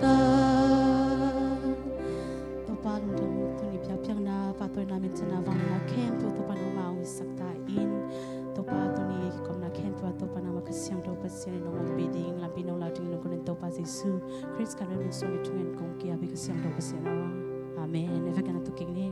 ta to pa dong tu ni pia piang na pa to na min chana wang na khem tu to pa no ma wi sakta in to pa to ni kom na khem tu to pa na ma kasyang to pa sin no ma biding la pino la ting no kun to pa Jesu Chris ka min so ni tungen kong kia bi kasyang to pa sin amen eva kana tu king ni